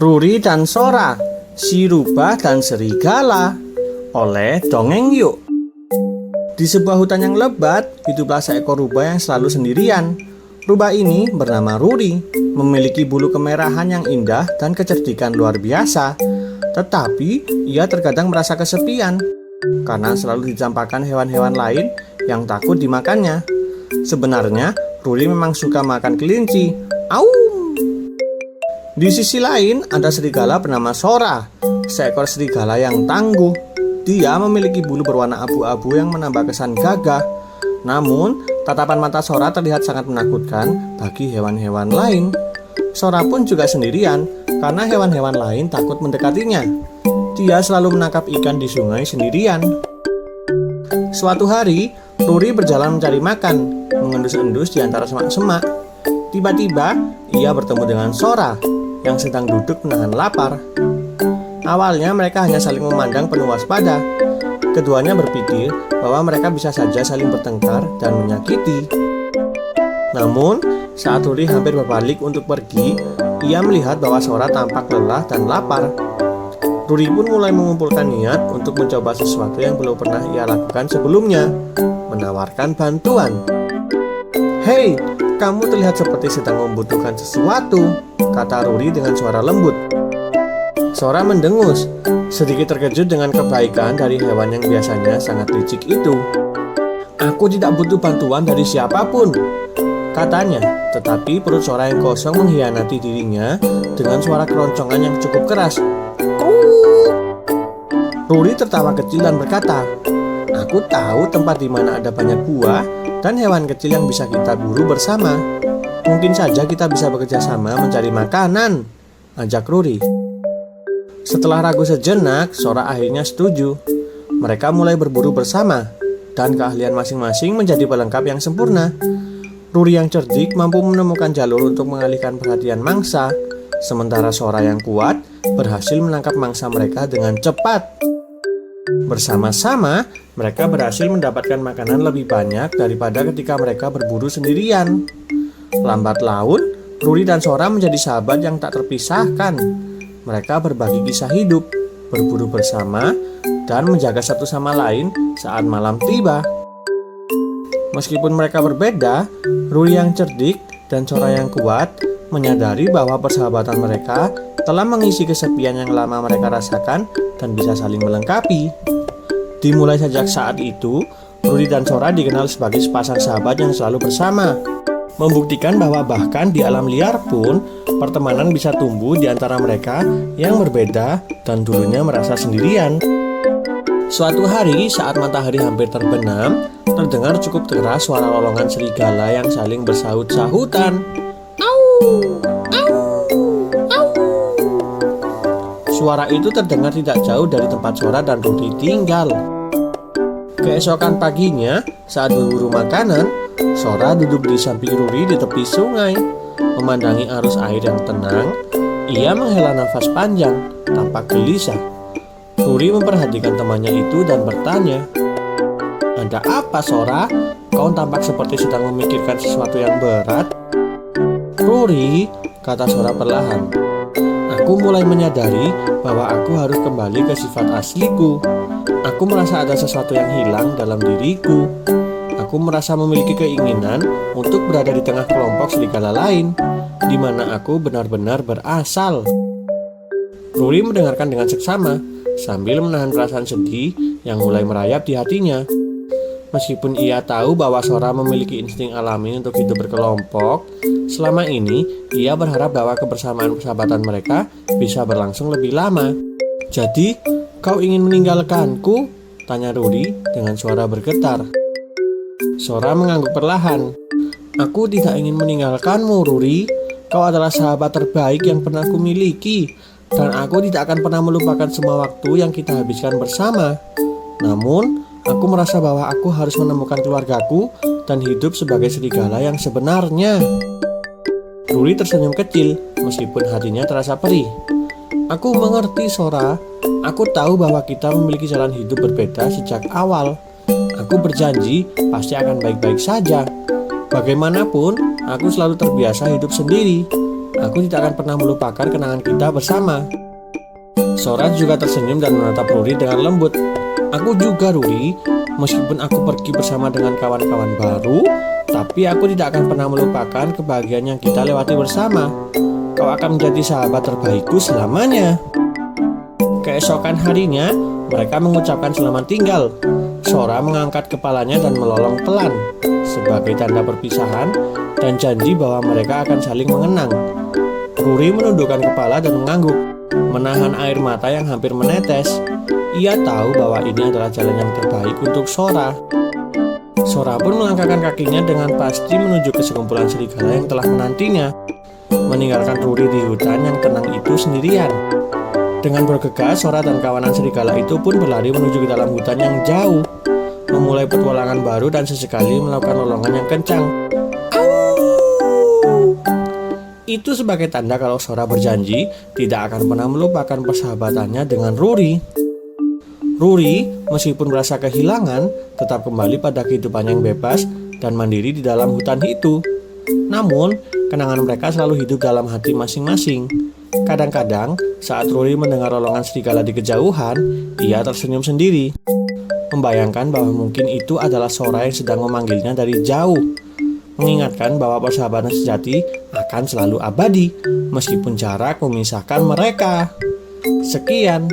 Ruri dan Sora, si rubah dan serigala. Oleh Dongeng Yuk. Di sebuah hutan yang lebat, hiduplah seekor rubah yang selalu sendirian. Rubah ini bernama Ruri, memiliki bulu kemerahan yang indah dan kecerdikan luar biasa. Tetapi ia terkadang merasa kesepian karena selalu dicampakkan hewan-hewan lain yang takut dimakannya. Sebenarnya Ruri memang suka makan kelinci. Aum! Di sisi lain ada serigala bernama Sora, seekor serigala yang tangguh. Dia memiliki bulu berwarna abu-abu yang menambah kesan gagah. Namun, tatapan mata Sora terlihat sangat menakutkan bagi hewan-hewan lain. Sora pun juga sendirian karena hewan-hewan lain takut mendekatinya. Dia selalu menangkap ikan di sungai sendirian. Suatu hari, Ruri berjalan mencari makan, mengendus-endus di antara semak-semak. Tiba-tiba, ia bertemu dengan Sora yang sedang duduk menahan lapar. Awalnya mereka hanya saling memandang penuh waspada. Keduanya berpikir bahwa mereka bisa saja saling bertengkar dan menyakiti. Namun, saat Ruri hampir berbalik untuk pergi, ia melihat bahwa Sora tampak lelah dan lapar. Ruri pun mulai mengumpulkan niat untuk mencoba sesuatu yang belum pernah ia lakukan sebelumnya, menawarkan bantuan. "Hei, kamu terlihat seperti sedang membutuhkan sesuatu," kata Ruri dengan suara lembut. Sora mendengus, sedikit terkejut dengan kebaikan dari hewan yang biasanya sangat licik itu. "Aku tidak butuh bantuan dari siapapun," katanya, tetapi perut Sora yang kosong mengkhianati dirinya dengan suara keroncongan yang cukup keras. Ruri tertawa kecil dan berkata, "Aku tahu tempat di mana ada banyak buah dan hewan kecil yang bisa kita buru bersama. Mungkin saja kita bisa bekerja sama mencari makanan," ajak Ruri. Setelah ragu sejenak, Sora akhirnya setuju. Mereka mulai berburu bersama, dan keahlian masing-masing menjadi pelengkap yang sempurna. Ruri yang cerdik mampu menemukan jalur untuk mengalihkan perhatian mangsa, sementara Sora yang kuat berhasil menangkap mangsa mereka dengan cepat. Bersama-sama, mereka berhasil mendapatkan makanan lebih banyak daripada ketika mereka berburu sendirian. Lambat laun, Ruri dan Sora menjadi sahabat yang tak terpisahkan. Mereka berbagi kisah hidup, berburu bersama, dan menjaga satu sama lain saat malam tiba. Meskipun mereka berbeda, Ruri yang cerdik dan Sora yang kuat menyadari bahwa persahabatan mereka telah mengisi kesepian yang lama mereka rasakan dan bisa saling melengkapi. Dimulai sejak saat itu, Ruri dan Sora dikenal sebagai sepasang sahabat yang selalu bersama, membuktikan bahwa bahkan di alam liar pun pertemanan bisa tumbuh di antara mereka yang berbeda dan dulunya merasa sendirian. Suatu hari saat matahari hampir terbenam, terdengar cukup keras suara lolongan serigala yang saling bersahut-sahutan. "Au! Au! Au!" Suara itu terdengar tidak jauh dari tempat Sora dan Ruri tinggal. Keesokan paginya, saat berburu makanan, Sora duduk di samping Ruri di tepi sungai. Memandangi arus air yang tenang, ia menghela nafas panjang, tampak gelisah. Ruri memperhatikan temannya itu dan bertanya, "Ada apa, Sora? Kau tampak seperti sedang memikirkan sesuatu yang berat." "Ruri," kata Sora perlahan, "aku mulai menyadari bahwa aku harus kembali ke sifat asliku. Aku merasa ada sesuatu yang hilang dalam diriku. Aku merasa memiliki keinginan untuk berada di tengah kelompok serigala lain, di mana aku benar-benar berasal." Ruri mendengarkan dengan seksama, sambil menahan perasaan sedih yang mulai merayap di hatinya. Meskipun ia tahu bahwa Sora memiliki insting alami untuk hidup berkelompok, selama ini ia berharap bahwa kebersamaan persahabatan mereka bisa berlangsung lebih lama. "Jadi, kau ingin meninggalkanku?" tanya Ruri dengan suara bergetar. Sora mengangguk perlahan. "Aku tidak ingin meninggalkanmu, Ruri. Kau adalah sahabat terbaik yang pernah aku miliki, dan aku tidak akan pernah melupakan semua waktu yang kita habiskan bersama. Namun, aku merasa bahwa aku harus menemukan keluargaku dan hidup sebagai serigala yang sebenarnya." Ruri tersenyum kecil, meskipun hatinya terasa perih. "Aku mengerti, Sora. Aku tahu bahwa kita memiliki jalan hidup berbeda sejak awal. Aku berjanji pasti akan baik-baik saja. Bagaimanapun, aku selalu terbiasa hidup sendiri. Aku tidak akan pernah melupakan kenangan kita bersama. Sora juga tersenyum dan menatap Ruri dengan lembut. Aku juga, Ruri. Meskipun aku pergi bersama dengan kawan-kawan baru, tapi aku tidak akan pernah melupakan kebahagiaan yang kita lewati bersama. Kau akan menjadi sahabat terbaikku selamanya. Keesokan harinya, mereka mengucapkan selamat tinggal. Sora mengangkat kepalanya dan melolong pelan sebagai tanda perpisahan dan janji bahwa mereka akan saling mengenang. Ruri menundukkan kepala dan mengangguk, menahan air mata yang hampir menetes. Ia tahu bahwa ini adalah jalan yang terbaik untuk Sora. Sora pun melangkahkan kakinya dengan pasti menuju ke sekumpulan serigala yang telah menantinya, meninggalkan Ruri di hutan yang tenang itu sendirian. Dengan bergegas, Sora dan kawanan serigala itu pun berlari menuju ke dalam hutan yang jauh, memulai petualangan baru dan sesekali melakukan lolongan yang kencang. Itu sebagai tanda kalau Sora berjanji tidak akan pernah melupakan persahabatannya dengan Ruri. Ruri, meskipun merasa kehilangan, tetap kembali pada kehidupan yang bebas dan mandiri di dalam hutan itu. Namun, kenangan mereka selalu hidup dalam hati masing-masing. Kadang-kadang, saat Ruri mendengar lolongan serigala di kejauhan, ia tersenyum sendiri, membayangkan bahwa mungkin itu adalah Sora yang sedang memanggilnya dari jauh, mengingatkan bahwa persahabatan sejati akan selalu abadi, meskipun jarak memisahkan mereka. Sekian.